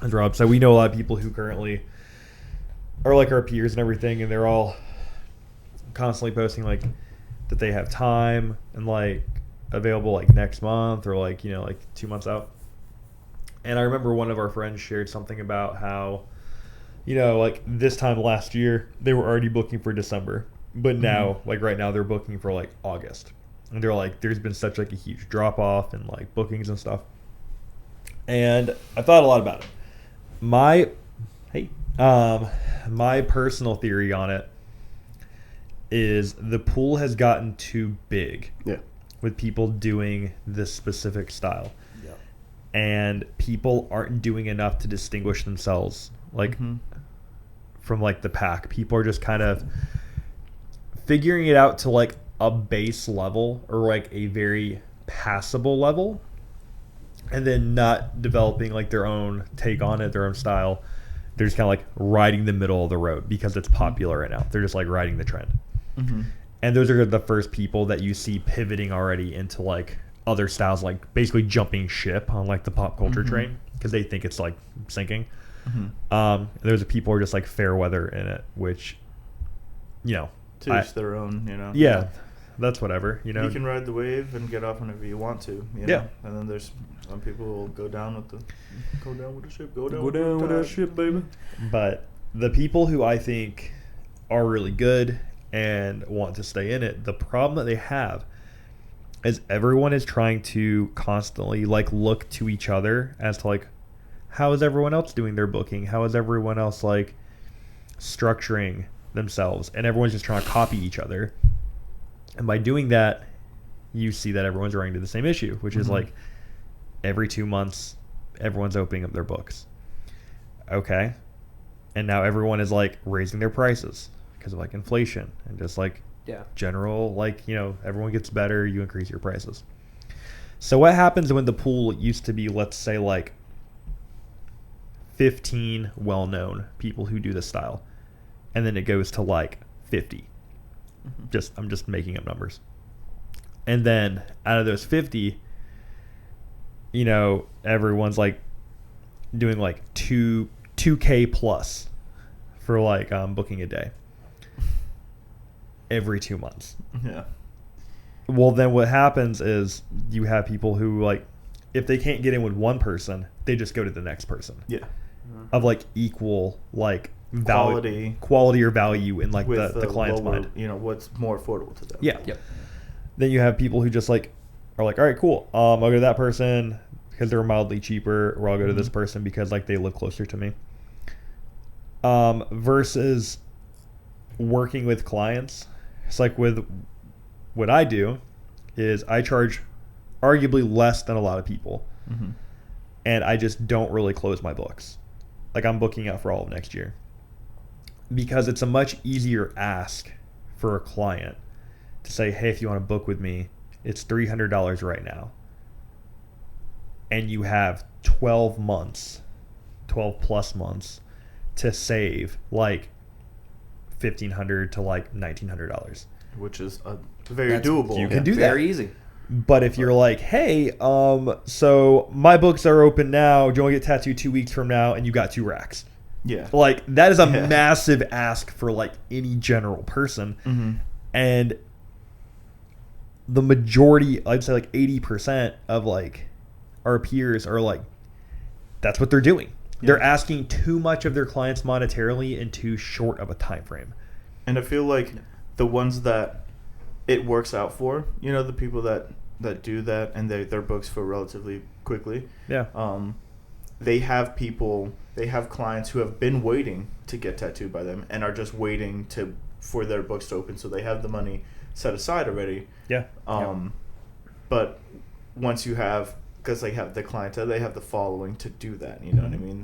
as Rob said, we know a lot of people who currently are like our peers and everything, and they're all constantly posting like that they have time and like available like next month or like, you know, like 2 months out. And I remember one of our friends shared something about how, you know, like this time last year they were already booking for December, but now like right now they're booking for like August, and they're like, there's been such like a huge drop off in like bookings and stuff. And I thought a lot about it. My personal theory on it is the pool has gotten too big. Yeah. With people doing this specific style. Yeah. And people aren't doing enough to distinguish themselves like from like the pack. People are just kind of figuring it out to like a base level or like a very passable level, and then not developing like their own take on it, their own style. They're just kind of like riding the middle of the road because it's popular right now. They're just like riding the trend. And those are the first people that you see pivoting already into like other styles, like basically jumping ship on like the pop culture train because they think it's like sinking. There's people who are just like fair weather in it, which, you know, to each their own, you know. Yeah, that's whatever, you know. You can ride the wave and get off whenever you want to, you know? And then there's some people who will go down with the ship, go down with that ship, baby. But the people who I think are really good and want to stay in it, the problem that they have is everyone is trying to constantly like look to each other as to like, how is everyone else doing their booking? How is everyone else like structuring themselves? And everyone's just trying to copy each other. And by doing that, you see that everyone's running to the same issue, which is like every 2 months, everyone's opening up their books. Okay. And now everyone is like raising their prices because of like inflation and just like general, like, you know, everyone gets better, you increase your prices. So what happens when the pool used to be, let's say, like 15 well-known people who do this style, and then it goes to like 50. I'm just making up numbers. And then out of those 50, you know, everyone's like doing like 2K plus for like booking a day every 2 months. Yeah. Well, then what happens is you have people who like, if they can't get in with one person, they just go to the next person. Yeah. Of like equal like quality or value in like the client's lower, mind. You know, what's more affordable to them. Yeah. Yep. Then you have people who just like are like, all right, cool. I'll go to that person because they're mildly cheaper, or I'll go to this person because like they live closer to me. Versus working with clients. It's like with what I do is I charge arguably less than a lot of people. And I just don't really close my books. Like I'm booking out for all of next year. Because it's a much easier ask for a client to say, hey, if you want to book with me, it's $300 right now. And you have 12 plus months to save like $1,500 to like $1,900. Which is very doable. You can do that. Very easy. But if you're like, hey, so my books are open now, do you want to get tattooed 2 weeks from now, and you got 2 racks? Yeah. Like, that is a massive ask for, like, any general person. And the majority, I'd say, like, 80% of, like, our peers are, like, that's what they're doing. Yeah. They're asking too much of their clients monetarily in too short of a time frame. And I feel like the ones that it works out for, you know, the people that do that and their books for relatively quickly. Yeah. They have clients who have been waiting to get tattooed by them and are just waiting for their books to open, so they have the money set aside already. Yeah. But once you have, because they have the clientele, they have the following to do that, you know what I mean?